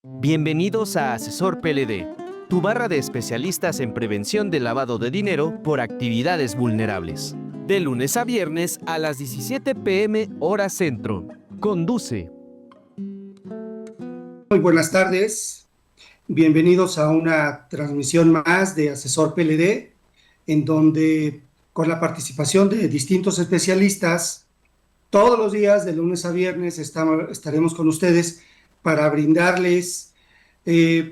Bienvenidos a Asesor PLD, tu barra de especialistas en prevención del lavado de dinero por actividades vulnerables. De lunes a viernes a las 17 p.m. hora centro. Conduce. Muy buenas tardes. Bienvenidos a una transmisión más de Asesor PLD, en donde con la participación de distintos especialistas, todos los días de lunes a viernes estaremos con ustedes para brindarles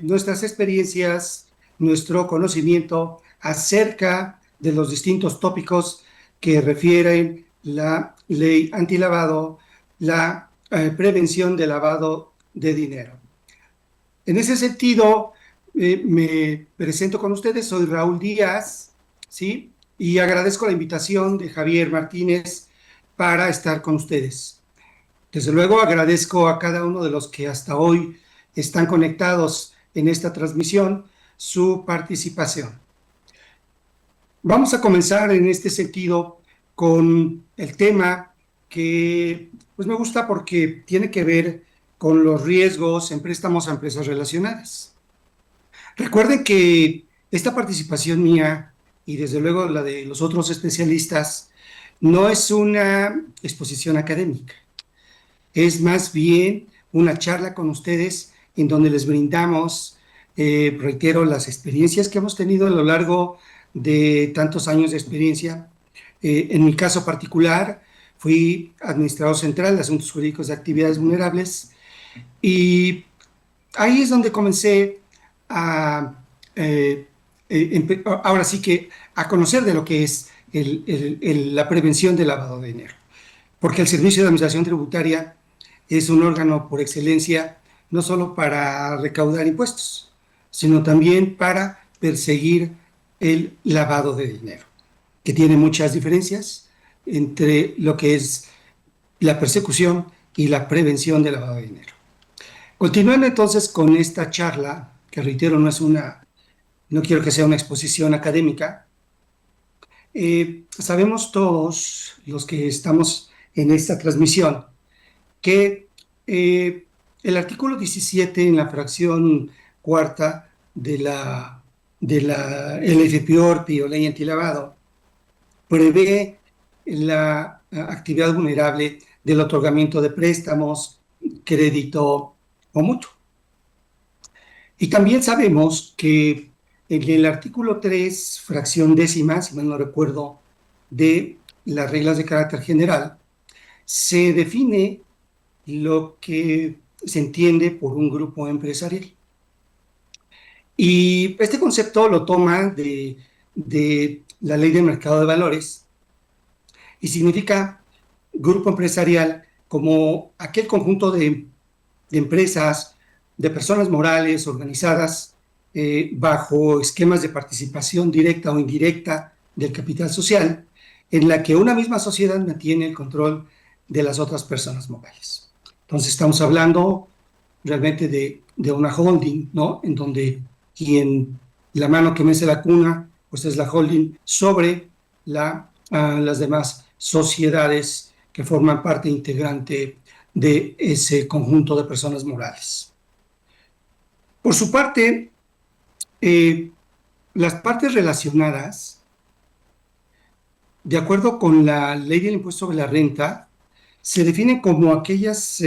nuestras experiencias, nuestro conocimiento acerca de los distintos tópicos que refieren la ley antilavado, la prevención del lavado de dinero. En ese sentido, me presento con ustedes, soy Raúl Díaz, ¿sí? Y agradezco la invitación de Javier Martínez para estar con ustedes. Desde luego agradezco a cada uno de los que hasta hoy están conectados en esta transmisión su participación. Vamos a comenzar en este sentido con el tema que pues me gusta porque tiene que ver con los riesgos en préstamos a empresas relacionadas. Recuerden que esta participación mía y desde luego la de los otros especialistas no es una exposición académica, es más bien una charla con ustedes en donde les brindamos, reitero, las experiencias que hemos tenido a lo largo de tantos años de experiencia. En mi caso particular, fui administrador central de asuntos jurídicos de actividades vulnerables y ahí es donde comencé a, ahora sí que a conocer de lo que es la prevención del lavado de dinero. Porque el Servicio de Administración Tributaria es un órgano por excelencia no solo para recaudar impuestos, sino también para perseguir el lavado de dinero, que tiene muchas diferencias entre lo que es la persecución y la prevención del lavado de dinero. Continuando entonces con esta charla, que reitero, no quiero que sea una exposición académica, sabemos todos los que estamos en esta transmisión que el artículo 17 en la fracción cuarta de la LFPORPI o Ley Antilavado prevé la actividad vulnerable del otorgamiento de préstamos, crédito o mutuo. Y también sabemos que en el artículo 3, fracción décima, si mal no recuerdo, de las reglas de carácter general, se define lo que se entiende por un grupo empresarial. Y este concepto lo toma de la Ley del Mercado de Valores y significa grupo empresarial como aquel conjunto de empresas, de personas morales organizadas bajo esquemas de participación directa o indirecta del capital social, en la que una misma sociedad mantiene el control de las otras personas morales. Entonces estamos hablando realmente de una holding, ¿no? En donde la mano que mece la cuna, pues es la holding sobre las demás sociedades que forman parte integrante de ese conjunto de personas morales. Por su parte, las partes relacionadas, de acuerdo con la Ley del Impuesto sobre la Renta, se definen como aquellas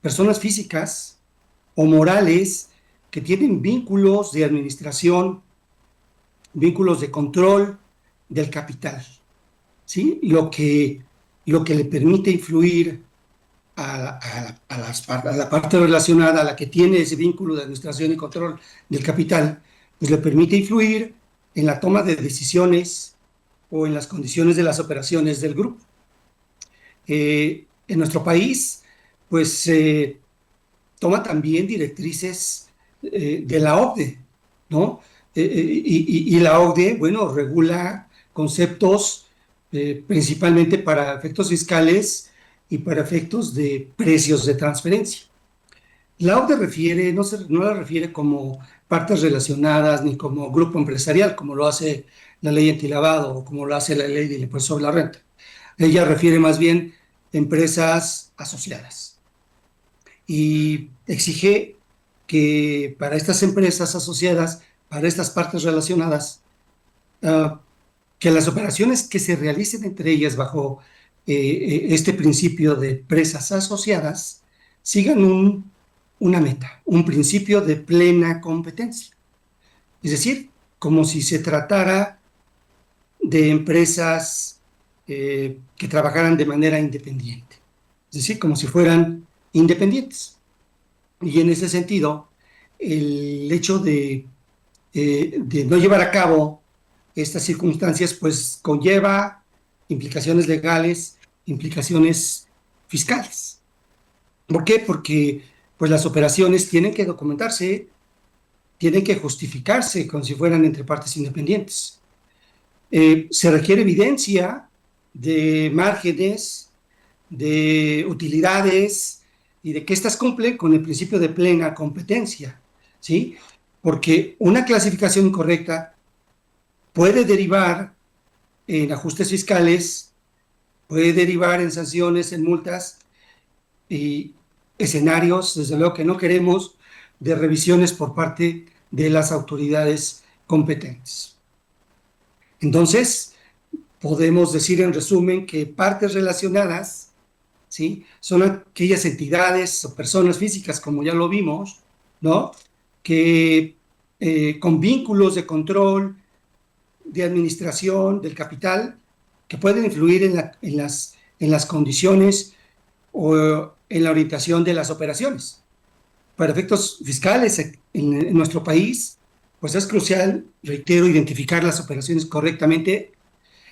personas físicas o morales que tienen vínculos de administración, vínculos de control del capital, ¿sí? Lo que le permite influir a la parte relacionada, a la que tiene ese vínculo de administración y control del capital, pues le permite influir en la toma de decisiones o en las condiciones de las operaciones del grupo. En nuestro país, pues toma también directrices de la OCDE, ¿no? Y la OCDE, bueno, regula conceptos principalmente para efectos fiscales y para efectos de precios de transferencia. La OCDE no la refiere como partes relacionadas ni como grupo empresarial, como lo hace la ley antilavado o como lo hace la ley del impuesto sobre la renta. Ella refiere más bien empresas asociadas y exige que para estas empresas asociadas, para estas partes relacionadas, uh, que las operaciones que se realicen entre ellas bajo este principio de empresas asociadas sigan una meta, un principio de plena competencia. Es decir, como si se tratara de empresas que trabajaran de manera independiente. Es decir, como si fueran independientes. Y en ese sentido, el hecho de no llevar a cabo estas circunstancias, pues conlleva implicaciones legales, implicaciones fiscales. ¿Por qué? Porque pues las operaciones tienen que documentarse, tienen que justificarse como si fueran entre partes independientes. Se requiere evidencia de márgenes, de utilidades y de que éstas cumplen con el principio de plena competencia, ¿sí? Porque una clasificación incorrecta puede derivar en ajustes fiscales, puede derivar en sanciones, en multas y escenarios, desde luego que no queremos, de revisiones por parte de las autoridades competentes. Entonces, podemos decir en resumen que partes relacionadas, ¿sí?, son aquellas entidades o personas físicas, como ya lo vimos, ¿no?, que con vínculos de control, de administración del capital, que pueden influir en las condiciones o en la orientación de las operaciones. Para efectos fiscales en nuestro país, pues es crucial, reitero, identificar las operaciones correctamente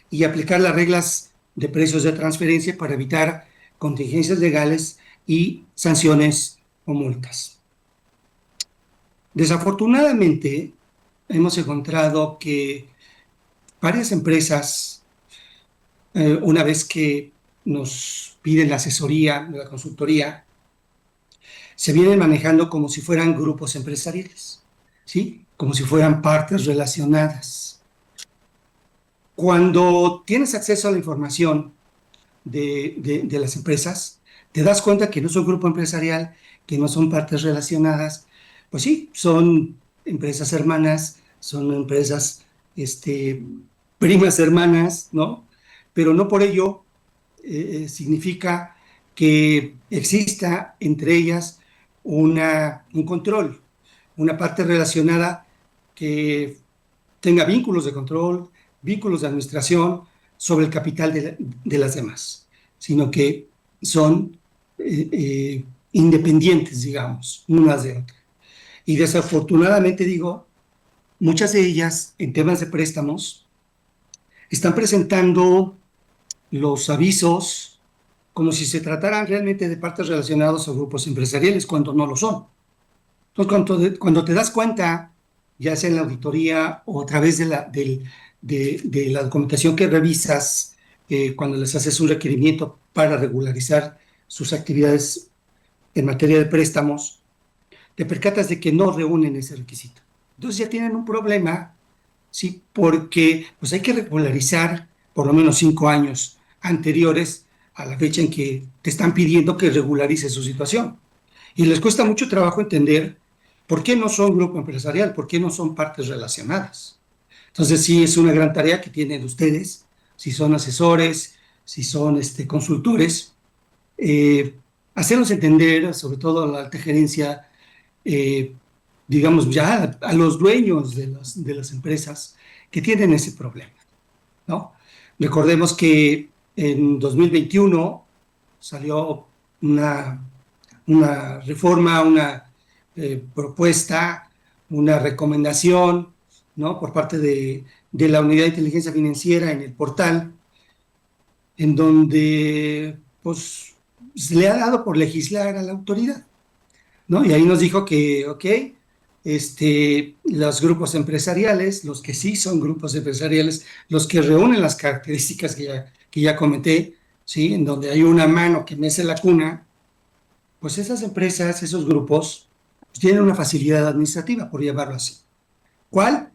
y aplicar las reglas de precios de transferencia para evitar contingencias legales y sanciones o multas. Desafortunadamente, hemos encontrado que varias empresas, una vez que nos piden la asesoría, la consultoría, se vienen manejando como si fueran grupos empresariales, ¿sí?, como si fueran partes relacionadas. Cuando tienes acceso a la información de las empresas, te das cuenta que no son grupo empresarial, que no son partes relacionadas. Pues sí, son empresas hermanas, son empresas primas hermanas, ¿no? Pero no por ello significa que exista entre ellas un control, una parte relacionada que tenga vínculos de control, vínculos de administración sobre el capital de las demás, sino que son independientes, digamos, unas de otras. Y desafortunadamente digo, muchas de ellas en temas de préstamos están presentando los avisos como si se trataran realmente de partes relacionadas a grupos empresariales, cuando no lo son. Entonces, cuando te das cuenta, ya sea en la auditoría o a través de la documentación que revisas, cuando les haces un requerimiento para regularizar sus actividades en materia de préstamos, te percatas de que no reúnen ese requisito. Entonces ya tienen un problema, ¿sí?, porque pues hay que regularizar por lo menos 5 años anteriores a la fecha en que te están pidiendo que regularices su situación. Y les cuesta mucho trabajo entender por qué no son grupo empresarial, por qué no son partes relacionadas. Entonces sí es una gran tarea que tienen ustedes, si son asesores, si son consultores, hacerlos entender, sobre todo a la alta gerencia, digamos ya a los dueños de las empresas que tienen ese problema, ¿no? Recordemos que en 2021 salió una reforma, una propuesta, una recomendación, ¿no?, por parte de la Unidad de Inteligencia Financiera en el portal, en donde pues se le ha dado por legislar a la autoridad, ¿no? Y ahí nos dijo que, ok, los grupos empresariales, los que sí son grupos empresariales, los que reúnen las características que ya comenté, ¿sí?, en donde hay una mano que mece la cuna, pues esas empresas, esos grupos, pues tienen una facilidad administrativa, por llamarlo así. ¿Cuál?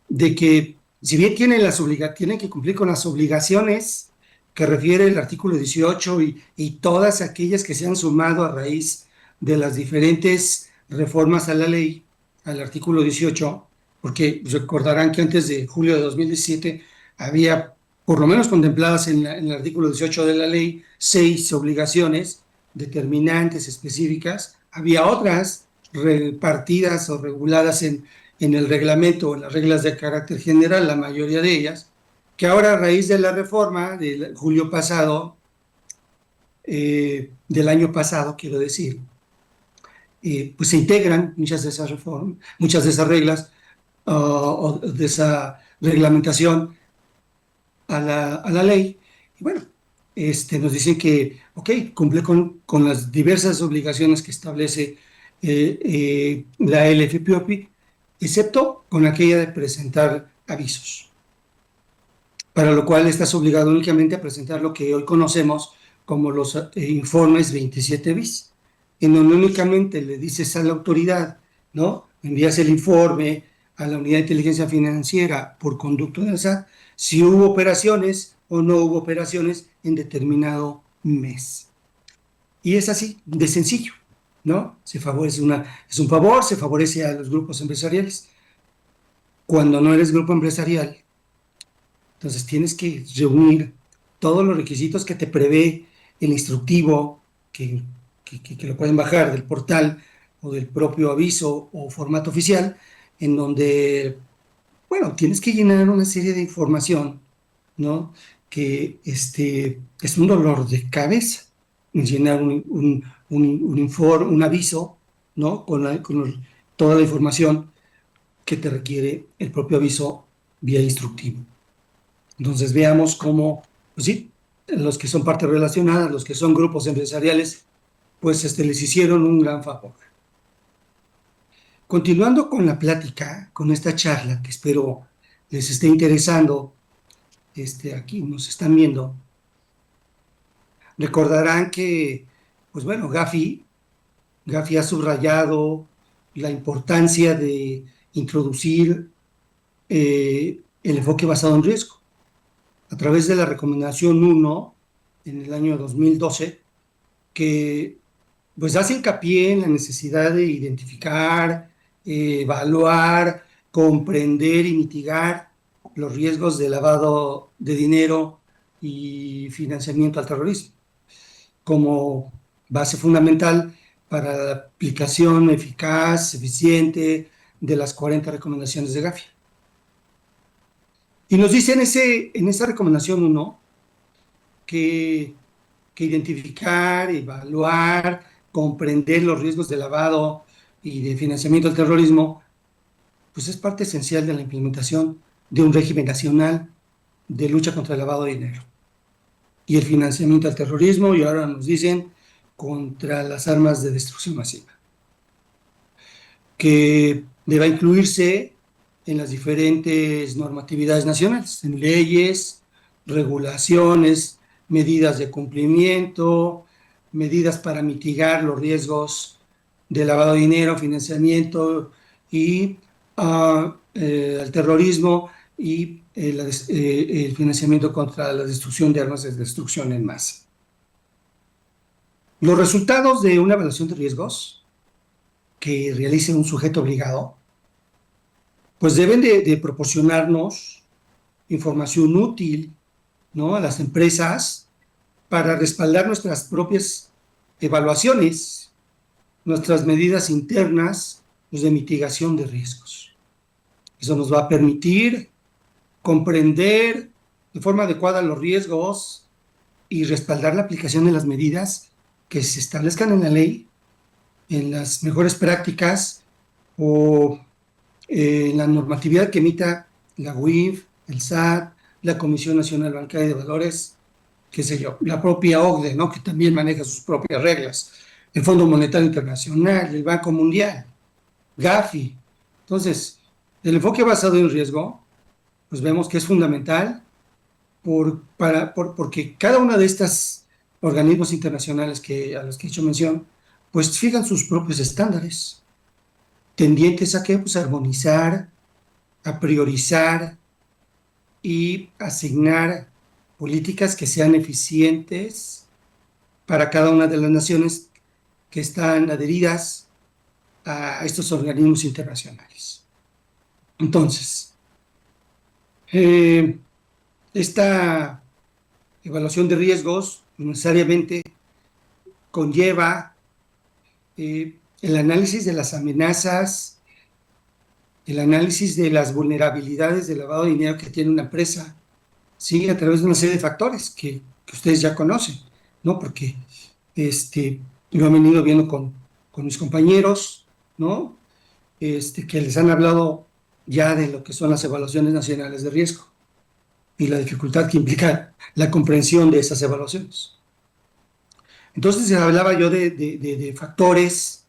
De que si bien tienen que cumplir con las obligaciones que refiere el artículo 18 y todas aquellas que se han sumado a raíz de las diferentes reformas a la ley, al artículo 18, porque recordarán que antes de julio de 2017 había, por lo menos contempladas en el artículo 18 de la ley, 6 obligaciones determinantes, específicas. Había otras repartidas o reguladas en el reglamento o en las reglas de carácter general, la mayoría de ellas, que ahora a raíz de la reforma de julio pasado, del año pasado, quiero decir, pues se integran muchas de esas reformas, muchas de esas reglas o de esa reglamentación a la ley. Y bueno, nos dicen que, ok, cumple con las diversas obligaciones que establece la LFPOPI, excepto con aquella de presentar avisos, para lo cual estás obligado únicamente a presentar lo que hoy conocemos como los informes 27 bis, en donde únicamente le dices a la autoridad, ¿no? Envías el informe a la unidad de inteligencia financiera por conducto del SAT, si hubo operaciones o no hubo operaciones en determinado mes. Y es así, de sencillo, ¿no? Es un favor, se favorece a los grupos empresariales. Cuando no eres grupo empresarial, entonces tienes que reunir todos los requisitos que te prevé el instructivo, que lo pueden bajar del portal o del propio aviso o formato oficial, en donde, bueno, tienes que llenar una serie de información, ¿no? Que es un dolor de cabeza, llenar un informe, un aviso, ¿no? Toda la información que te requiere el propio aviso vía instructivo. Entonces veamos cómo, pues sí, los que son partes relacionadas, los que son grupos empresariales, pues les hicieron un gran favor. Continuando con la plática, con esta charla que espero les esté interesando, aquí nos están viendo, recordarán que, pues bueno, Gafi ha subrayado la importancia de introducir el enfoque basado en riesgo. A través de la recomendación 1 en el año 2012, que pues hace hincapié en la necesidad de identificar, evaluar, comprender y mitigar los riesgos de lavado de dinero y financiamiento al terrorismo, como base fundamental para la aplicación eficaz, eficiente de las 40 recomendaciones de Gafi. Y nos dice en esa recomendación 1 que identificar, evaluar, comprender los riesgos de lavado y de financiamiento al terrorismo, pues es parte esencial de la implementación de un régimen nacional de lucha contra el lavado de dinero y el financiamiento al terrorismo, y ahora nos dicen contra las armas de destrucción masiva, que deba incluirse en las diferentes normatividades nacionales, en leyes, regulaciones, medidas de cumplimiento, medidas para mitigar los riesgos de lavado de dinero, financiamiento y al terrorismo y el financiamiento contra la destrucción de armas de destrucción en masa. Los resultados de una evaluación de riesgos que realice un sujeto obligado, pues deben de proporcionarnos información útil, ¿no?, a las empresas para respaldar nuestras propias evaluaciones, nuestras medidas internas, pues, de mitigación de riesgos. Eso nos va a permitir comprender de forma adecuada los riesgos y respaldar la aplicación de las medidas que se establezcan en la ley, en las mejores prácticas o en la normatividad que emita la UIF, el SAT, la Comisión Nacional Bancaria de Valores, qué sé yo, la propia OCDE, ¿no?, que también maneja sus propias reglas, el Fondo Monetario Internacional, el Banco Mundial, Gafi. Entonces, el enfoque basado en riesgo, pues vemos que es fundamental porque cada una de estas organismos internacionales a los que he hecho mención, pues fijan sus propios estándares, tendientes a qué, pues a armonizar, a priorizar y asignar políticas que sean eficientes para cada una de las naciones que están adheridas a estos organismos internacionales. Entonces, esta evaluación de riesgos necesariamente conlleva el análisis de las amenazas, el análisis de las vulnerabilidades de lavado de dinero que tiene una empresa, ¿sí? A través de una serie de factores que ustedes ya conocen, ¿no? Porque lo han venido viendo con mis compañeros, ¿no? Que les han hablado ya de lo que son las evaluaciones nacionales de riesgo y la dificultad que implica la comprensión de esas evaluaciones. Entonces, hablaba yo de factores,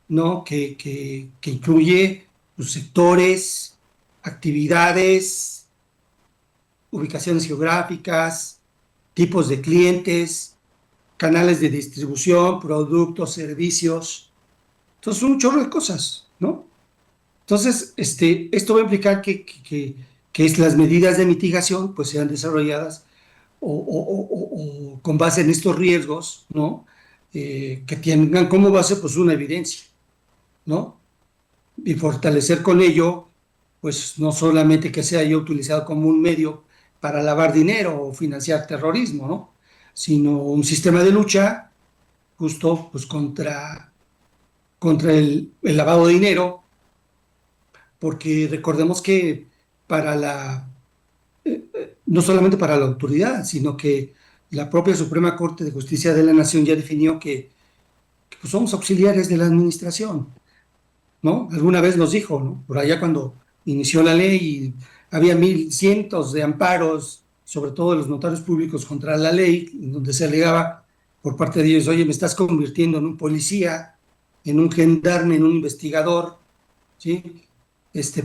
¿no? Que incluye los sectores, actividades, ubicaciones geográficas, tipos de clientes, canales de distribución, productos, servicios. Entonces, un chorro de cosas, ¿no? Entonces, esto va a implicar que las medidas de mitigación pues sean desarrolladas o con base en estos riesgos, ¿no? Que tengan como base pues una evidencia, ¿no? Y fortalecer con ello, pues no solamente que sea yo utilizado como un medio para lavar dinero o financiar terrorismo, ¿no? Sino un sistema de lucha justo pues contra el lavado de dinero, porque recordemos que para no solamente para la autoridad, sino que la propia Suprema Corte de Justicia de la Nación ya definió que pues somos auxiliares de la administración, ¿no? Alguna vez nos dijo, ¿no? Por allá cuando inició la ley había cientos de amparos, sobre todo de los notarios públicos contra la ley, donde se alegaba por parte de ellos, oye, me estás convirtiendo en un policía, en un gendarme, en un investigador, ¿sí?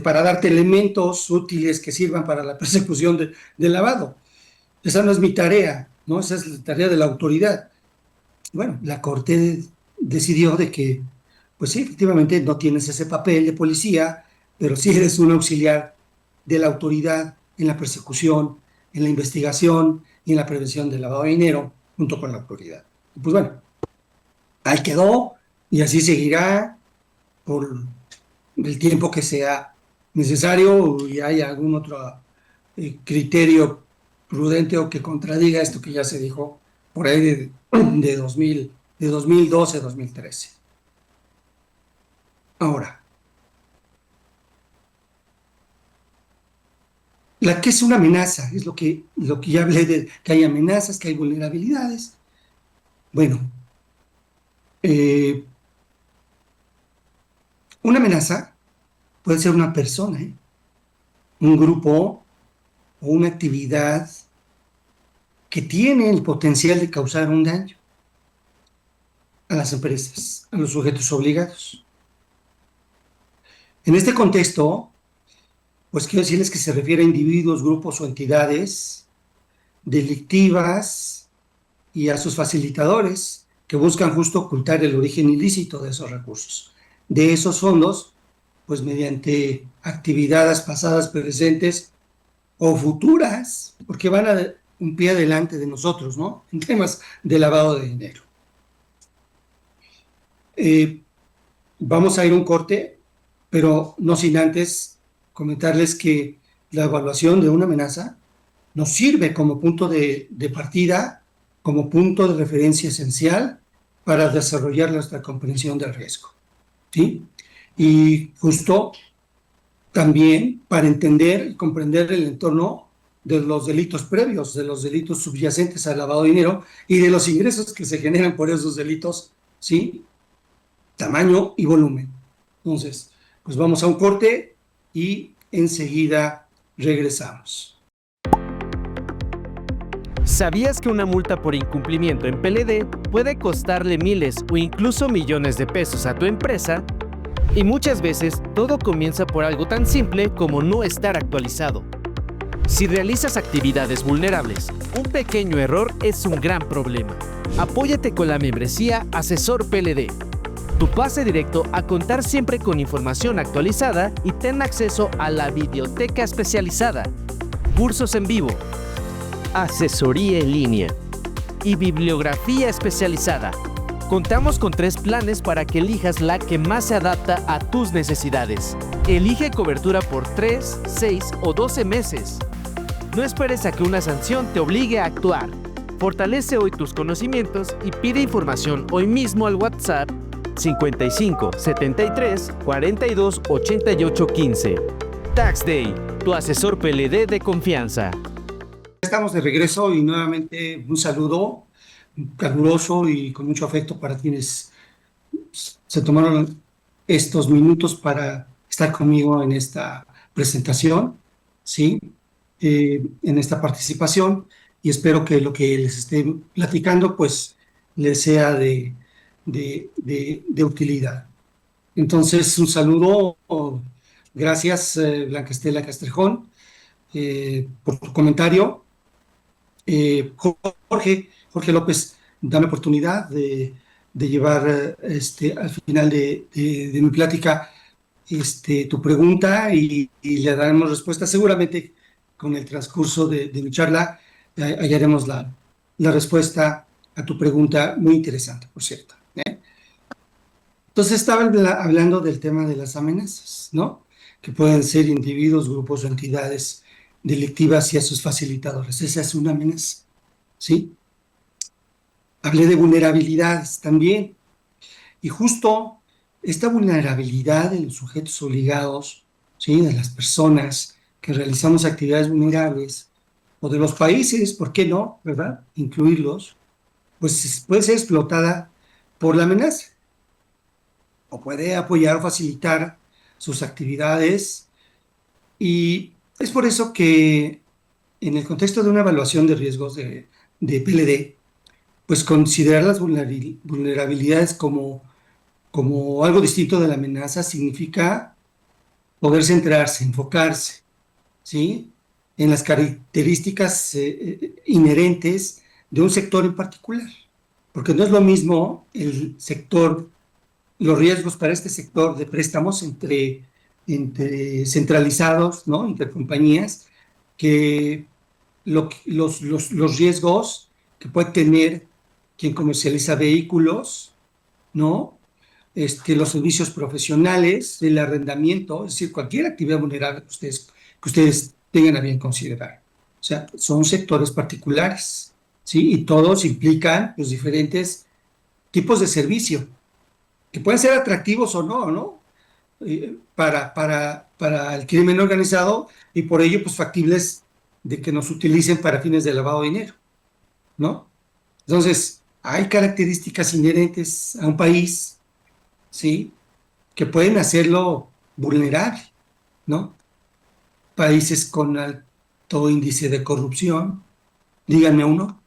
Para darte elementos útiles que sirvan para la persecución del lavado. Esa no es mi tarea, ¿no? Esa es la tarea de la autoridad. Bueno, la Corte decidió de que, pues sí, efectivamente no tienes ese papel de policía, pero sí eres un auxiliar de la autoridad en la persecución, en la investigación y en la prevención del lavado de dinero, junto con la autoridad. Y pues bueno, ahí quedó y así seguirá por el tiempo que sea necesario y hay algún otro criterio prudente o que contradiga esto que ya se dijo por ahí de 2012, 2013. Ahora, ¿qué es una amenaza? Es lo que ya hablé de que hay amenazas, que hay vulnerabilidades. Bueno, una amenaza puede ser una persona, un grupo o una actividad que tiene el potencial de causar un daño a las empresas, a los sujetos obligados. En este contexto, pues quiero decirles que se refiere a individuos, grupos o entidades delictivas y a sus facilitadores que buscan justo ocultar el origen ilícito de esos recursos, de esos fondos, pues mediante actividades pasadas, presentes o futuras, porque van a un pie adelante de nosotros, ¿no? En temas de lavado de dinero. Vamos a ir a un corte, pero no sin antes comentarles que la evaluación de una amenaza nos sirve como punto de partida, como punto de referencia esencial para desarrollar nuestra comprensión del riesgo, ¿sí? Y justo también para entender y comprender el entorno de los delitos previos, de los delitos subyacentes al lavado de dinero y de los ingresos que se generan por esos delitos, ¿sí? Tamaño y volumen. Entonces, pues vamos a un corte y enseguida regresamos. ¿Sabías que una multa por incumplimiento en PLD puede costarle miles o incluso millones de pesos a tu empresa? Y muchas veces todo comienza por algo tan simple como no estar actualizado. Si realizas actividades vulnerables, un pequeño error es un gran problema. Apóyate con la membresía Asesor PLD. Tu pase directo a contar siempre con información actualizada y ten acceso a la biblioteca especializada, cursos en vivo, asesoría en línea y bibliografía especializada, Contamos con 3 planes para que elijas la que más se adapta a tus necesidades. Elige cobertura por 3, 6 o 12 meses. No esperes a que una sanción te obligue a actuar. Fortalece hoy tus conocimientos y pide información hoy mismo al WhatsApp 55 73 42 88 15. Tax Day, tu asesor PLD de confianza. Estamos de regreso y nuevamente un saludo caluroso y con mucho afecto para quienes se tomaron estos minutos para estar conmigo en esta presentación, ¿sí? En esta participación, y espero que lo que les esté platicando pues les sea de utilidad. Entonces, un saludo, gracias Blanca Estela Castrejón por tu comentario. Jorge López, dame oportunidad de llevar al final de mi plática tu pregunta y le daremos respuesta. Seguramente con el transcurso de mi charla hallaremos la respuesta a tu pregunta, muy interesante, por cierto. Entonces estaba hablando del tema de las amenazas, ¿no? Que pueden ser individuos, grupos o entidades delictivas y a sus facilitadores. Esa es una amenaza, ¿sí? Hablé de vulnerabilidades también. Y justo esta vulnerabilidad de los sujetos obligados, ¿sí? De las personas que realizamos actividades vulnerables, o de los países, ¿por qué no? ¿Verdad? Incluirlos, pues puede ser explotada por la amenaza, o puede apoyar o facilitar sus actividades. Y es por eso que en el contexto de una evaluación de riesgos de PLD, pues considerar las vulnerabilidades como algo distinto de la amenaza significa poder centrarse, enfocarse, ¿sí? En las características inherentes de un sector en particular. Porque no es lo mismo el sector, los riesgos para este sector de préstamos entre centralizados, ¿no? Entre compañías, que los riesgos que puede tener quien comercializa vehículos, ¿no? Los servicios profesionales, el arrendamiento, es decir, cualquier actividad vulnerable que ustedes tengan a bien considerar. O sea, son sectores particulares, ¿sí? Y todos implican los diferentes tipos de servicio, que pueden ser atractivos o no, ¿no? Para el crimen organizado y por ello, pues, factibles de que nos utilicen para fines de lavado de dinero, ¿no? Entonces, hay características inherentes a un país, ¿sí? Que pueden hacerlo vulnerable, ¿no? Países con alto índice de corrupción, díganme uno,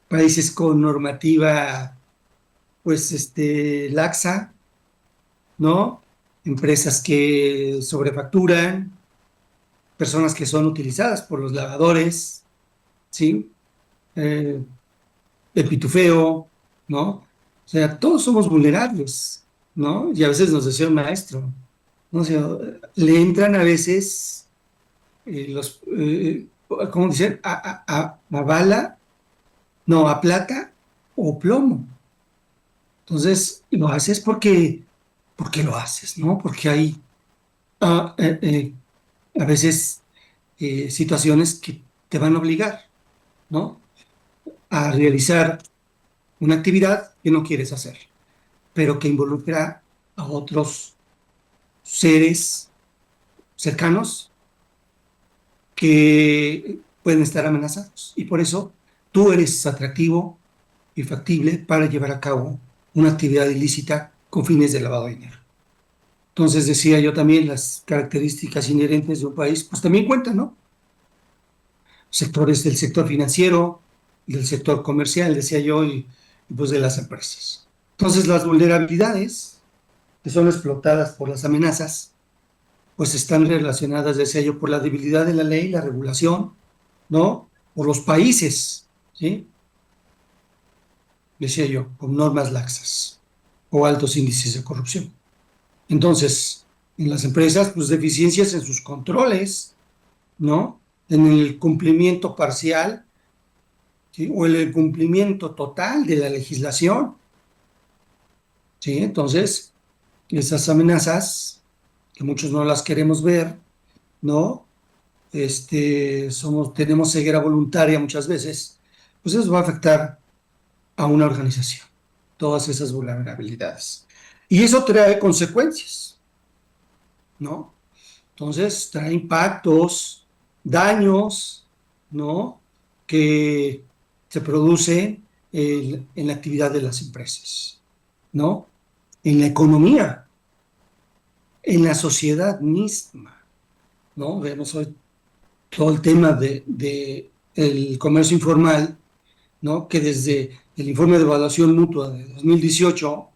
países con normativa, pues, laxa, ¿no? Empresas que sobrefacturan, personas que son utilizadas por los lavadores, ¿sí? El pitufeo, ¿no? O sea, todos somos vulnerables, ¿no? Y a veces nos decía un maestro, ¿no? O sea, le entran a veces ¿cómo dicen? A bala, no, a plata o plomo. Entonces, lo haces porque lo haces, ¿no? Porque hay a veces situaciones que te van a obligar, ¿no? A realizar una actividad que no quieres hacer, pero que involucra a otros seres cercanos que pueden estar amenazados. Y por eso tú eres atractivo y factible para llevar a cabo una actividad ilícita con fines de lavado de dinero. Entonces, decía yo también, las características inherentes de un país, pues también cuentan, ¿no? Sectores del sector financiero, del sector comercial, decía yo, y pues de las empresas. Entonces, las vulnerabilidades que son explotadas por las amenazas, pues están relacionadas, decía yo, por la debilidad de la ley, la regulación, ¿no? O los países, ¿sí? Decía yo, con normas laxas o altos índices de corrupción. Entonces, en las empresas, pues deficiencias en sus controles, ¿no? En el cumplimiento parcial ¿sí? O el cumplimiento total de la legislación, ¿sí? Entonces, esas amenazas, que muchos no las queremos ver, ¿no? Tenemos ceguera voluntaria muchas veces, pues eso va a afectar a una organización, todas esas vulnerabilidades. Y eso trae consecuencias, ¿no? Entonces, trae impactos, daños, ¿no? Que se producen en la actividad de las empresas, ¿no? En la economía, en la sociedad misma, ¿no? Vemos hoy todo el tema de el comercio informal, ¿no? Que desde el informe de evaluación mutua de 2018,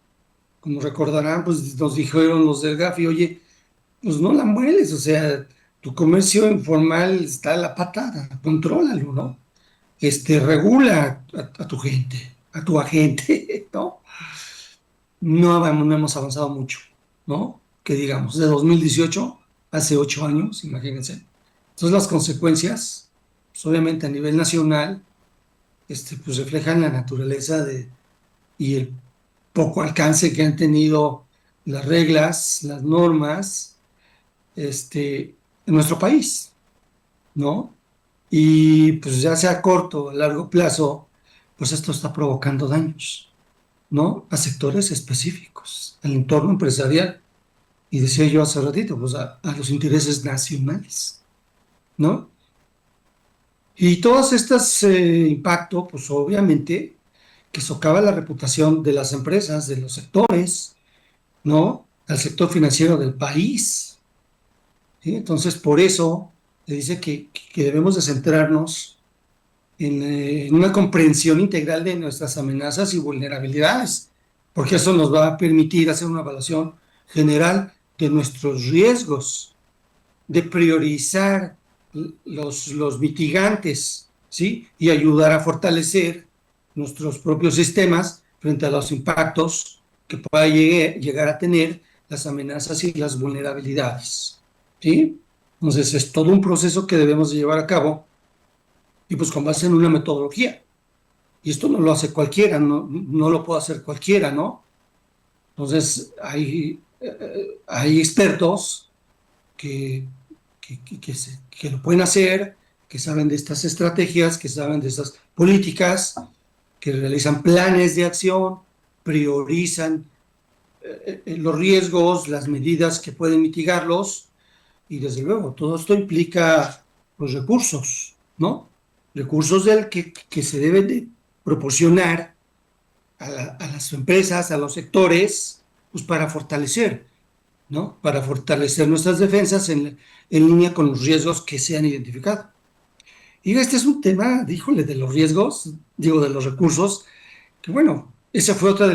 como recordarán, pues nos dijeron los del GAFI, oye, pues no la mueles, o sea, tu comercio informal está a la patada, contrólalo, ¿no? Regula a tu gente, a tu agente, ¿no? No hemos avanzado mucho, ¿no? Que digamos, de 2018, hace 8 años, imagínense. Entonces las consecuencias, pues obviamente a nivel nacional, pues reflejan la naturaleza y el poco alcance que han tenido las reglas, las normas, en nuestro país, ¿no? Y pues ya sea a corto o a largo plazo, pues esto está provocando daños, ¿no? A sectores específicos, al entorno empresarial. Y decía yo hace ratito, pues a los intereses nacionales, ¿no? Y todos estos impactos, pues obviamente que socava la reputación de las empresas, de los sectores, ¿no? Al sector financiero del país, ¿sí? Entonces, por eso se dice que debemos de centrarnos en una comprensión integral de nuestras amenazas y vulnerabilidades, porque eso nos va a permitir hacer una evaluación general de nuestros riesgos, de priorizar los mitigantes, ¿sí? Y ayudar a fortalecer nuestros propios sistemas frente a los impactos que pueda llegar a tener las amenazas y las vulnerabilidades, ¿sí? Entonces es todo un proceso que debemos de llevar a cabo y pues con base en una metodología. Y esto no lo hace cualquiera, no lo puede hacer cualquiera, ¿no? Entonces hay expertos que, que lo pueden hacer, que saben de estas estrategias, que saben de estas políticas, que realizan planes de acción, priorizan los riesgos, las medidas que pueden mitigarlos, y desde luego todo esto implica los recursos, ¿no? Recursos que se deben de proporcionar a las empresas, a los sectores, pues para fortalecer, ¿no? Para fortalecer nuestras defensas en línea con los riesgos que se han identificado. Y este es un tema, díjole, de los riesgos, digo, de los recursos, que bueno, esa fue otra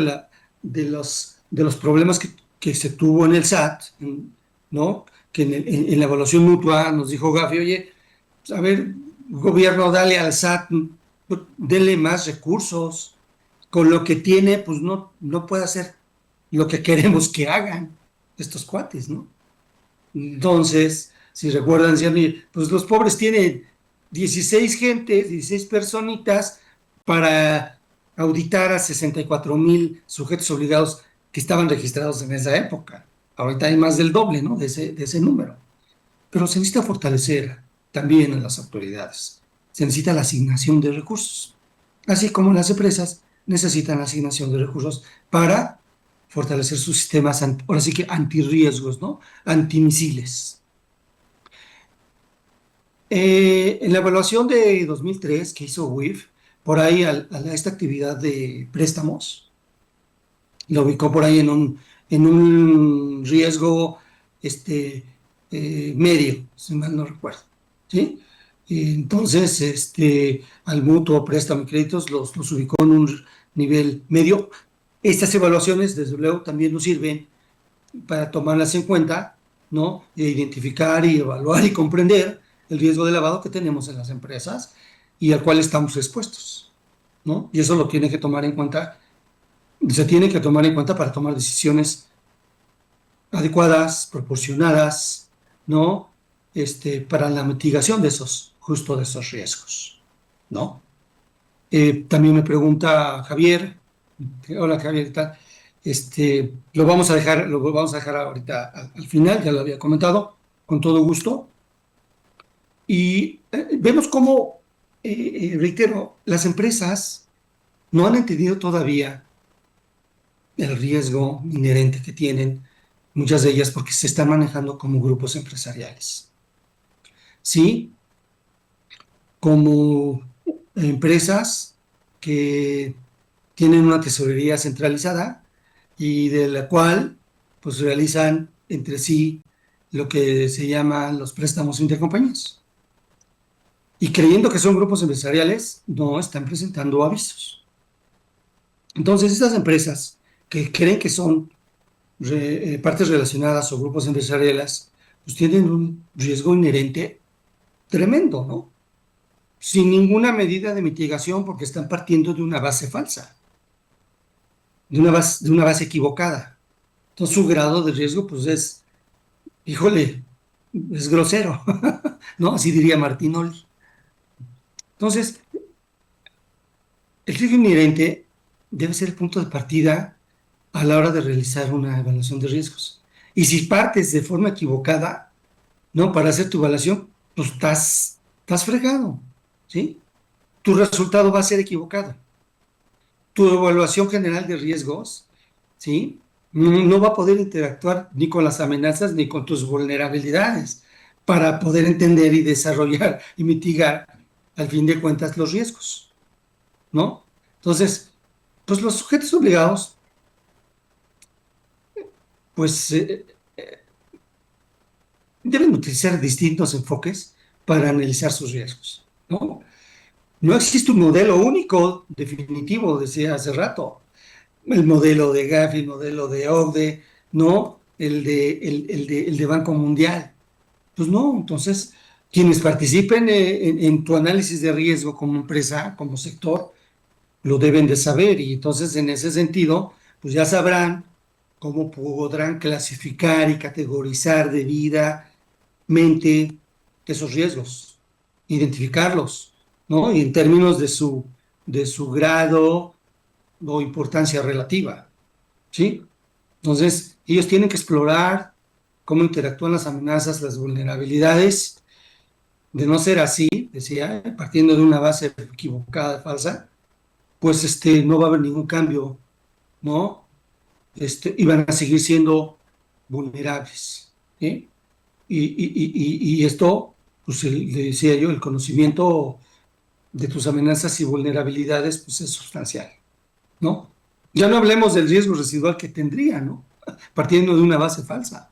de los problemas que se tuvo en el SAT, ¿no? Que en la evaluación mutua nos dijo Gafi, oye, a ver, gobierno, dale al SAT, denle más recursos, con lo que tiene, pues no puede hacer lo que queremos que hagan estos cuates, ¿no? Entonces, si recuerdan, decían, pues los pobres tienen 16 gentes, 16 personitas para auditar a 64,000 sujetos obligados que estaban registrados en esa época. Ahorita hay más del doble, ¿no? De ese número. Pero se necesita fortalecer también a las autoridades. Se necesita la asignación de recursos. Así como las empresas necesitan la asignación de recursos para fortalecer sus sistemas, ahora sí que antirriesgos, ¿no? Antimisiles. En la evaluación de 2003 que hizo WIF, por ahí a esta actividad de préstamos, lo ubicó por ahí en un riesgo medio, si mal no recuerdo, ¿sí? Y entonces, al mutuo préstamo y créditos los ubicó en un nivel medio. Estas evaluaciones, desde luego, también nos sirven para tomarlas en cuenta, ¿no? E identificar y evaluar y comprender el riesgo de lavado que tenemos en las empresas y al cual estamos expuestos, ¿no? Y eso lo tiene que tomar en cuenta, se tiene que tomar en cuenta para tomar decisiones adecuadas, proporcionadas, ¿no? Para la mitigación de esos, justo de esos riesgos, ¿no? También me pregunta Javier. Hola Javier, ¿qué tal? Lo vamos a dejar ahorita al final, ya lo había comentado, con todo gusto. Y vemos cómo, reitero, las empresas no han entendido todavía el riesgo inherente que tienen, muchas de ellas porque se están manejando como grupos empresariales. Sí, como empresas que tienen una tesorería centralizada y de la cual pues realizan entre sí lo que se llaman los préstamos intercompañías. Y creyendo que son grupos empresariales, no están presentando avisos. Entonces, estas empresas que creen que son partes relacionadas o grupos empresariales, pues tienen un riesgo inherente tremendo, ¿no? Sin ninguna medida de mitigación porque están partiendo de una base falsa, de una base equivocada. Entonces su grado de riesgo pues es, híjole, es grosero, ¿no? Así diría Martinoli. Entonces, el riesgo inherente debe ser el punto de partida a la hora de realizar una evaluación de riesgos. Y si partes de forma equivocada, ¿no? Para hacer tu evaluación, pues estás fregado, ¿sí? Tu resultado va a ser equivocado. Tu evaluación general de riesgos, ¿sí? No va a poder interactuar ni con las amenazas ni con tus vulnerabilidades para poder entender y desarrollar y mitigar, al fin de cuentas, los riesgos, ¿no? Entonces, pues los sujetos obligados, pues deben utilizar distintos enfoques para analizar sus riesgos, ¿no? No existe un modelo único, definitivo, decía hace rato. El modelo de Gafi, el modelo de OCDE, ¿no? El de Banco Mundial. Pues no, entonces, quienes participen en tu análisis de riesgo como empresa, como sector, lo deben de saber y entonces en ese sentido, pues ya sabrán cómo podrán clasificar y categorizar debidamente esos riesgos, identificarlos, ¿no? Y en términos de su grado o importancia relativa, ¿sí? Entonces, ellos tienen que explorar cómo interactúan las amenazas, las vulnerabilidades. De no ser así, decía, partiendo de una base equivocada, falsa, pues no va a haber ningún cambio, ¿no? Y van a seguir siendo vulnerables, ¿sí? Y esto, pues le decía yo, el conocimiento de tus amenazas y vulnerabilidades, pues es sustancial, ¿no? Ya no hablemos del riesgo residual que tendría, ¿no? Partiendo de una base falsa,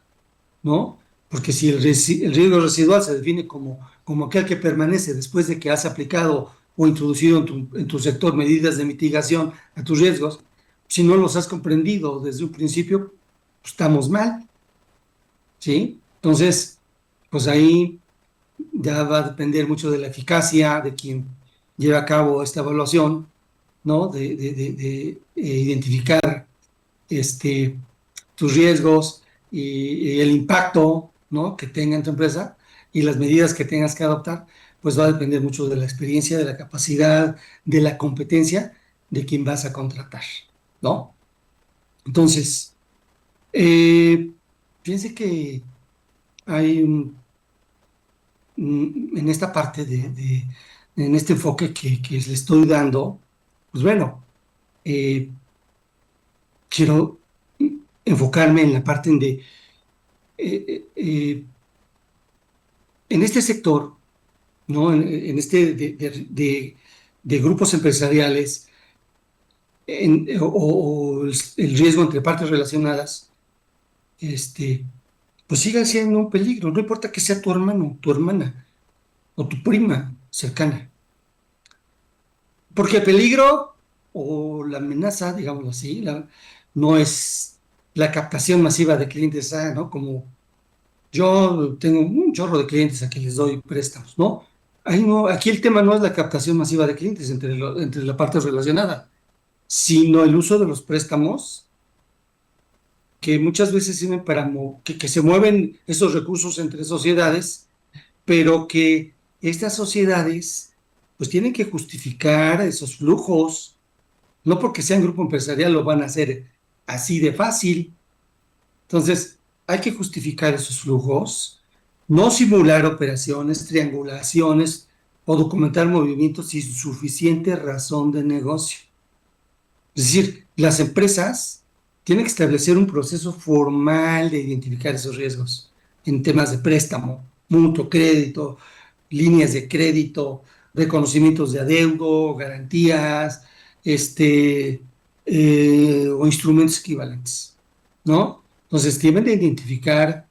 ¿no? Porque si el riesgo residual se define como aquel que permanece después de que has aplicado o introducido en tu sector medidas de mitigación a tus riesgos, si no los has comprendido desde un principio, pues estamos mal, ¿sí? Entonces, pues ahí ya va a depender mucho de la eficacia de quien lleva a cabo esta evaluación, ¿no? De identificar este, tus riesgos y el impacto, ¿no? Que tenga en tu empresa y las medidas que tengas que adoptar, pues va a depender mucho de la experiencia, de la capacidad, de la competencia de quien vas a contratar, ¿no? Entonces, eh, fíjense que hay en esta parte en este enfoque que le estoy dando, pues bueno, eh, quiero enfocarme en la parte en este sector, ¿no? En este de grupos empresariales o el riesgo entre partes relacionadas, este, pues siga siendo un peligro, no importa que sea tu hermano, tu hermana o tu prima cercana. Porque el peligro o la amenaza, digámoslo así, no es la captación masiva de clientes, ¿no? Como yo tengo un chorro de clientes a quienes les doy préstamos, ¿no? Ahí no, aquí el tema no es la captación masiva de clientes entre la parte relacionada, sino el uso de los préstamos que muchas veces sirven para que se mueven esos recursos entre sociedades, pero que estas sociedades pues tienen que justificar esos flujos. No porque sean grupo empresarial lo van a hacer así de fácil. Entonces, hay que justificar esos flujos, no simular operaciones, triangulaciones o documentar movimientos sin suficiente razón de negocio. Es decir, las empresas tienen que establecer un proceso formal de identificar esos riesgos en temas de préstamo, mutuo, crédito, líneas de crédito, reconocimientos de adeudo, garantías, o instrumentos equivalentes, ¿no? Entonces, deben de identificar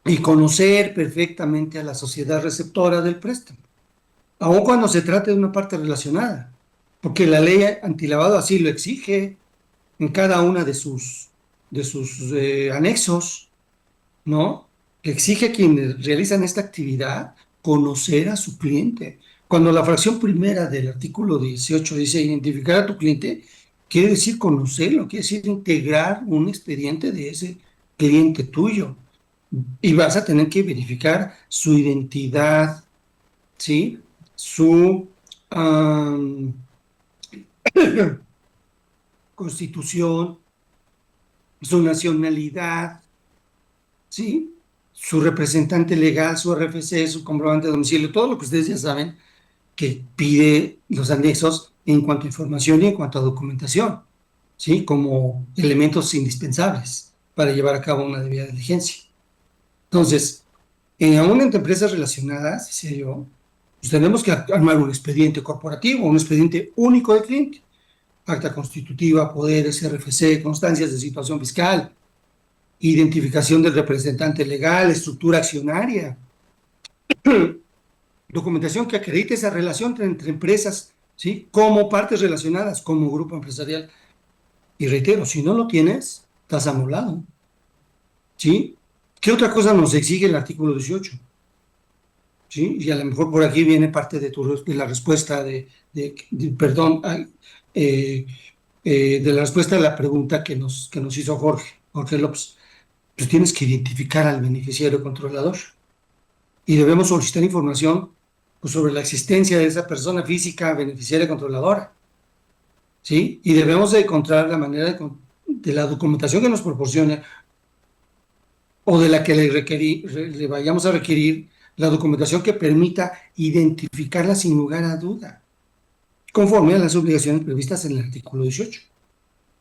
y conocer perfectamente a la sociedad receptora del préstamo, aun cuando se trate de una parte relacionada, porque la ley antilavado así lo exige en cada una de sus anexos, ¿no? Exige a quienes realizan esta actividad conocer a su cliente. Cuando la fracción primera del artículo 18 dice identificar a tu cliente, quiere decir conocerlo, quiere decir integrar un expediente de ese cliente tuyo. Y vas a tener que verificar su identidad, ¿sí? Su am, constitución, su nacionalidad, ¿sí? Su representante legal, su RFC, su comprobante de domicilio, todo lo que ustedes ya saben que pide los anexos en cuanto a información y en cuanto a documentación, ¿sí? Como elementos indispensables para llevar a cabo una debida diligencia. Entonces, aún entre empresas relacionadas, decía yo, pues tenemos que armar un expediente corporativo, un expediente único de cliente, acta constitutiva, poderes, RFC, constancias de situación fiscal, identificación del representante legal, estructura accionaria, documentación que acredite esa relación entre empresas, ¿sí? Como partes relacionadas, como grupo empresarial. Y reitero, si no lo tienes, estás anulado, ¿sí? ¿Qué otra cosa nos exige el artículo 18? ¿Sí? Y a lo mejor por aquí viene parte de la respuesta perdón, de la respuesta a la pregunta que nos hizo Jorge López. Pues tienes que identificar al beneficiario controlador y debemos solicitar información, pues, sobre la existencia de esa persona física beneficiaria controladora, ¿sí? Y debemos de encontrar la manera de la documentación que nos proporcione o de la que le vayamos a requerir la documentación que permita identificarla sin lugar a duda, conforme a las obligaciones previstas en el artículo 18,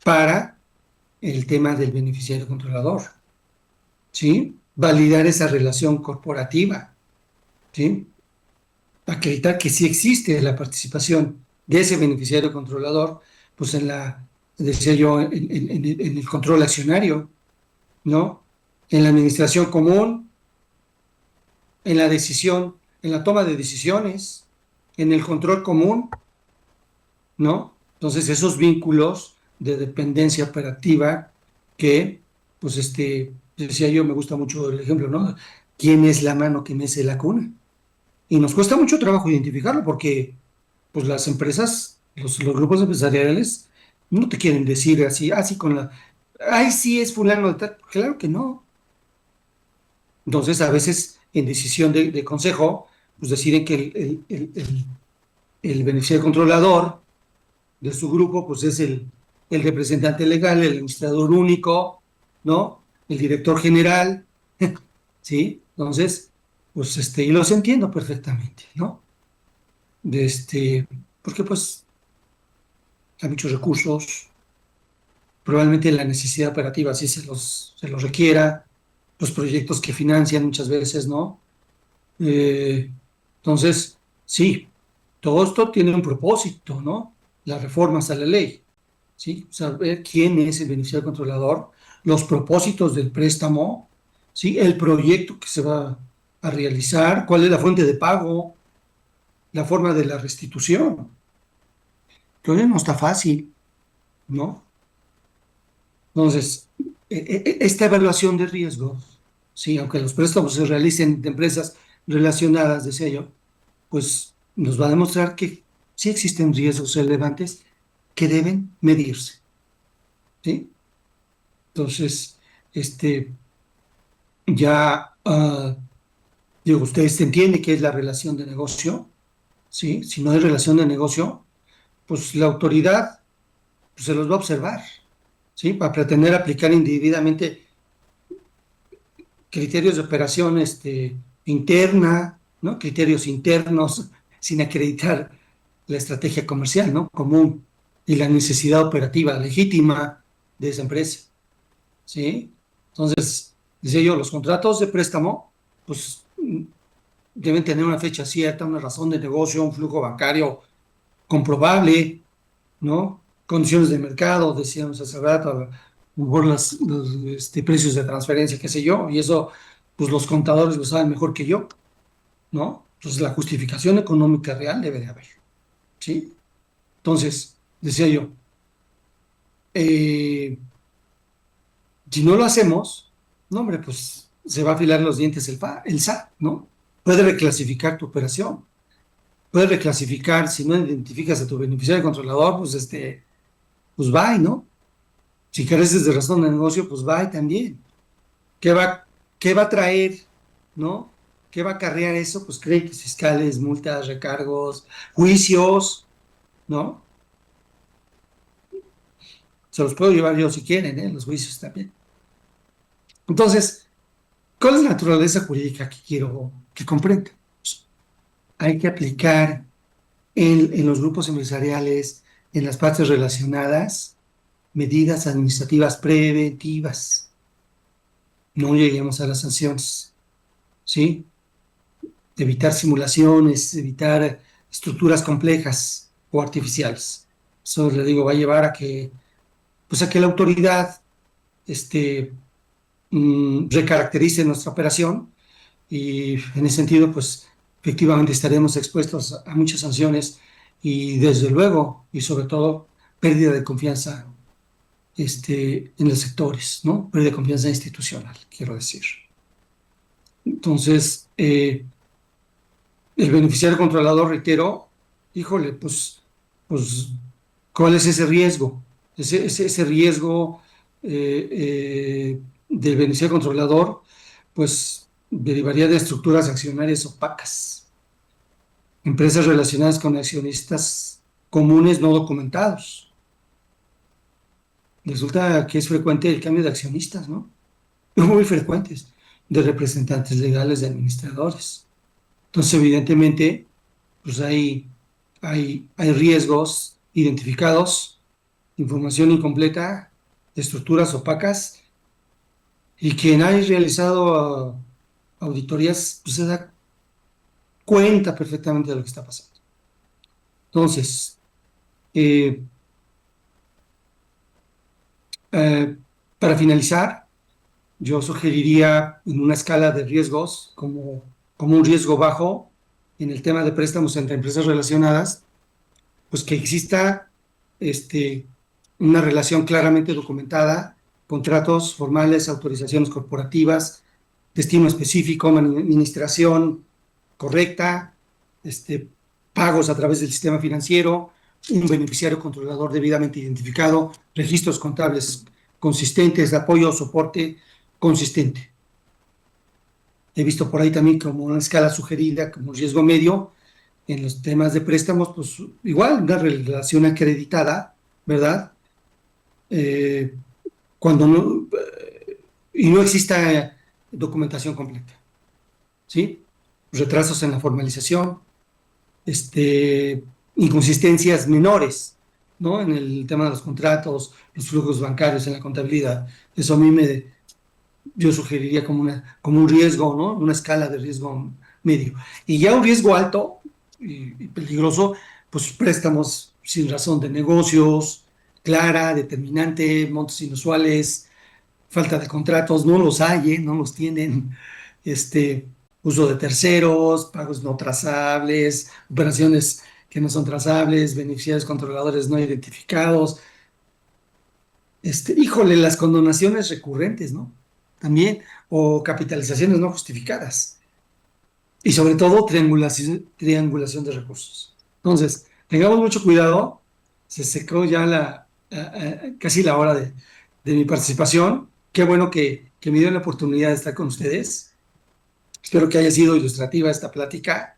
para el tema del beneficiario controlador, ¿sí? Validar esa relación corporativa, ¿sí? Acreditar que sí existe la participación de ese beneficiario controlador, pues decía yo, en el control accionario, ¿no? En la administración común, en la decisión, en la toma de decisiones, en el control común, ¿no? Entonces, esos vínculos de dependencia operativa que, pues, decía yo, me gusta mucho el ejemplo, ¿no? ¿Quién es la mano que mece la cuna? Y nos cuesta mucho trabajo identificarlo porque, pues, las empresas, los grupos empresariales, no te quieren decir así ay, sí es fulano de tal. Claro que no. Entonces, a veces, en decisión de consejo, pues deciden que el beneficiario controlador de su grupo, pues es el representante legal, el administrador único, ¿no? El director general, ¿sí? Entonces, pues, y los entiendo perfectamente, ¿no? De porque pues hay muchos recursos, probablemente la necesidad operativa sí se los requiera, los proyectos que financian muchas veces, ¿no? Eh, entonces, sí, todo esto tiene un propósito, ¿no? Las reformas a la ley, ¿sí? Saber quién es el beneficiario controlador, los propósitos del préstamo, ¿sí? El proyecto que se va a realizar, cuál es la fuente de pago, la forma de la restitución. Entonces no está fácil, ¿no? Entonces, esta evaluación de riesgos, ¿sí? Aunque los préstamos se realicen de empresas relacionadas, decía yo, pues nos va a demostrar que sí existen riesgos relevantes que deben medirse, ¿sí? Entonces, ya, digo, ustedes entienden qué es la relación de negocio, ¿sí? Si no hay relación de negocio, pues la autoridad pues, se los va a observar, ¿sí? Para pretender aplicar indebidamente criterios de operación interna, ¿no? Criterios internos, sin acreditar la estrategia comercial, ¿no? Común y la necesidad operativa legítima de esa empresa, ¿sí? Entonces, decía yo, los contratos de préstamo, pues deben tener una fecha cierta, una razón de negocio, un flujo bancario comprobable, ¿no? Condiciones de mercado, decíamos hace rato, a lo mejor precios de transferencia, qué sé yo, y eso, pues los contadores lo saben mejor que yo, ¿no? Entonces la justificación económica real debe de haber, ¿sí? Entonces, decía yo, eh, si no lo hacemos, no, hombre, pues se va a afilar los dientes el SAT, ¿no? Puede reclasificar tu operación, puede reclasificar, si no identificas a tu beneficiario controlador, pues pues bye, ¿no? Si careces de razón de negocio, pues bye también. ¿Qué va, qué va a traer, ¿no? ¿Qué va a acarrear eso? Pues créditos fiscales, multas, recargos, juicios, ¿no? Se los puedo llevar yo si quieren, ¿eh? Los juicios también. Entonces, ¿cuál es la naturaleza jurídica que quiero que comprenda? Pues, hay que aplicar en los grupos empresariales, en las partes relacionadas, medidas administrativas preventivas. No lleguemos a las sanciones, ¿sí? Evitar simulaciones, evitar estructuras complejas o artificiales. Eso le digo, va a llevar a que, pues a que la autoridad recaracterice nuestra operación y en ese sentido, pues efectivamente estaremos expuestos a muchas sanciones y desde luego, y sobre todo, pérdida de confianza en los sectores, ¿no? Pérdida de confianza institucional, quiero decir. Entonces, el beneficiario controlador, reitero, híjole, pues, ¿cuál es ese riesgo? Ese riesgo del beneficiario controlador, pues derivaría de estructuras accionarias opacas, empresas relacionadas con accionistas comunes no documentados. Resulta que es frecuente el cambio de accionistas, ¿no? Muy frecuentes, de representantes legales de administradores. Entonces, evidentemente, pues hay riesgos identificados, información incompleta, estructuras opacas, y quien haya realizado auditorías, pues se da cuenta perfectamente de lo que está pasando. Entonces, eh, eh, para finalizar, yo sugeriría en una escala de riesgos, como un riesgo bajo, en el tema de préstamos entre empresas relacionadas, pues que exista este, una relación claramente documentada, contratos formales, autorizaciones corporativas, destino específico, administración correcta, pagos a través del sistema financiero, un beneficiario controlador debidamente identificado, registros contables consistentes, de apoyo o soporte consistente. He visto por ahí también como una escala sugerida, como riesgo medio, en los temas de préstamos, pues igual una relación acreditada, ¿verdad? Eh, cuando no, y no exista documentación completa, ¿sí? Retrasos en la formalización, inconsistencias menores, ¿no? En el tema de los contratos, los flujos bancarios, en la contabilidad. Eso a mí yo sugeriría como un riesgo, ¿no? Una escala de riesgo medio. Y ya un riesgo alto y peligroso, pues préstamos sin razón de negocios, clara, determinante, montos inusuales, falta de contratos, no los hay, ¿eh? No los tienen, este, uso de terceros, pagos no trazables, operaciones que no son trazables, beneficiarios controladores no identificados, híjole, las condonaciones recurrentes, ¿no? También, o capitalizaciones no justificadas. Y sobre todo, triangulación de recursos. Entonces, tengamos mucho cuidado. Se secó ya casi la hora de mi participación. Qué bueno que me dieron la oportunidad de estar con ustedes. Espero que haya sido ilustrativa esta plática.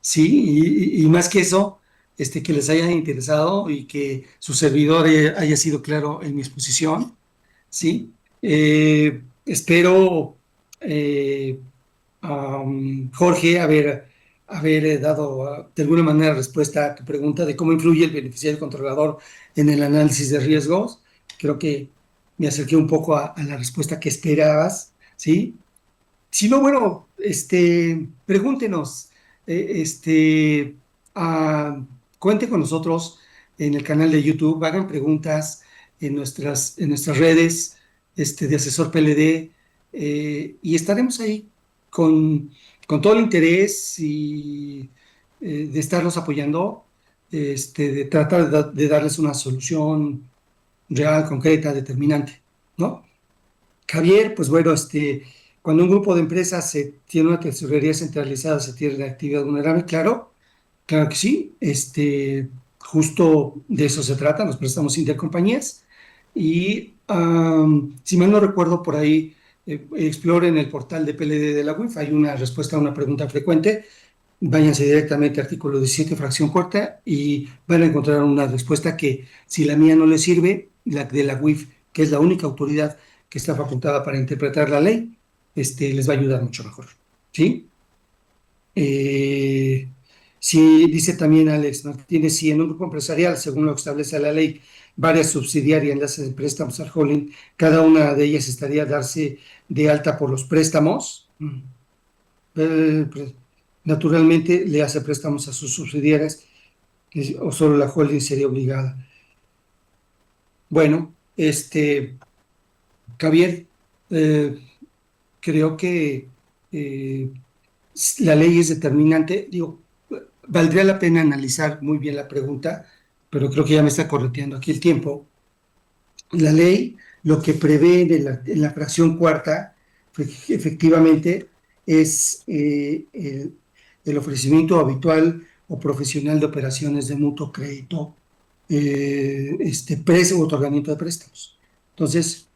Sí, y más que eso, que les haya interesado y que su servidor haya sido claro en mi exposición, ¿sí? Espero, eh, Jorge, haber dado de alguna manera respuesta a tu pregunta de cómo influye el beneficiario controlador en el análisis de riesgos. Creo que me acerqué un poco a la respuesta que esperabas, ¿sí? Si no, bueno, pregúntenos, ah, cuente con nosotros en el canal de YouTube, hagan preguntas en nuestras redes, de Asesor PLD, y estaremos ahí con, con todo el interés y de estarlos apoyando, de tratar de darles una solución real, concreta, determinante, ¿no? Javier, pues bueno, cuando un grupo de empresas tiene una tesorería centralizada, se tiene la actividad vulnerable, claro, claro que sí, justo de eso se trata, los préstamos intercompañías. Y si mal no recuerdo, por ahí exploren el portal de PLD de la UIF, hay una respuesta a una pregunta frecuente, váyanse directamente al artículo 17, fracción cuarta, y van a encontrar una respuesta que, si la mía no les sirve, la de la UIF, que es la única autoridad que está facultada para interpretar la ley, les va a ayudar mucho mejor. ¿Sí? Eh, sí, dice también Alex Martínez, si en un grupo empresarial, según lo que establece la ley, varias subsidiarias enlaces de préstamos al holding, cada una de ellas estaría a darse de alta por los préstamos. Pues, naturalmente le hace préstamos a sus subsidiarias o solo la holding sería obligada. Bueno, Javier, eh, creo que eh, la ley es determinante. Digo, valdría la pena analizar muy bien la pregunta, pero creo que ya me está correteando aquí el tiempo. La ley lo que prevé en la fracción cuarta, efectivamente, es el ofrecimiento habitual o profesional de operaciones de mutuo crédito, préstamo, otorgamiento de préstamos. Entonces,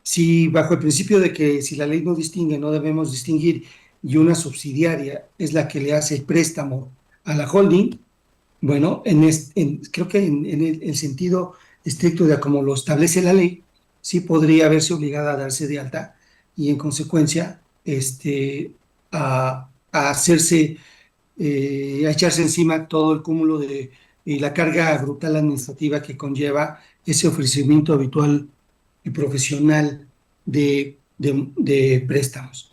si bajo el principio de que si la ley no distingue, no debemos distinguir, y una subsidiaria es la que le hace el préstamo a la holding, bueno, creo que en el sentido estricto de como lo establece la ley, sí podría verse obligada a darse de alta y en consecuencia a hacerse, a echarse encima todo el cúmulo y la carga brutal administrativa que conlleva ese ofrecimiento habitual y profesional de préstamos.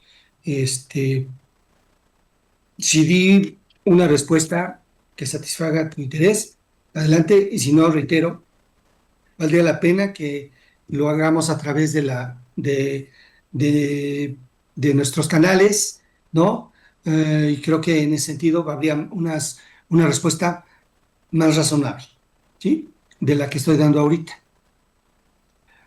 Si di una respuesta que satisfaga tu interés, adelante, y si no, reitero, valdría la pena que lo hagamos a través de nuestros canales, ¿no? Y creo que en ese sentido habría una respuesta más razonable, ¿sí? De la que estoy dando ahorita.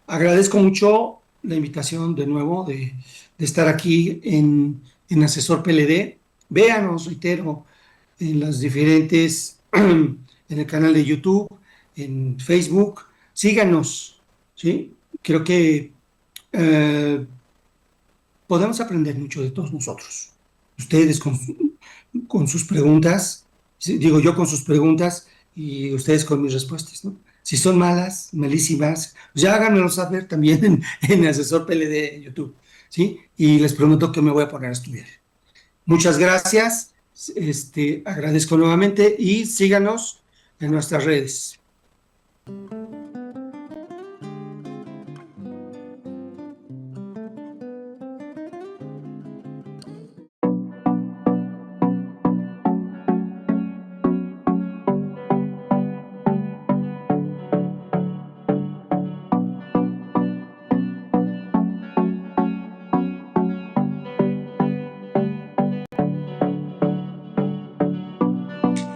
Agradezco mucho la invitación de nuevo de estar aquí en Asesor PLD. Véanos, reitero, en las diferentes, en el canal de YouTube, en Facebook. Síganos, ¿sí? Creo que eh, podemos aprender mucho de todos nosotros. Ustedes con sus preguntas, sí, digo yo con sus preguntas y ustedes con mis respuestas, ¿no? Si son malas, malísimas, pues ya háganmelo saber también en Asesor PLD en YouTube, ¿sí? Y les prometo que me voy a poner a estudiar. Muchas gracias, agradezco nuevamente y síganos en nuestras redes.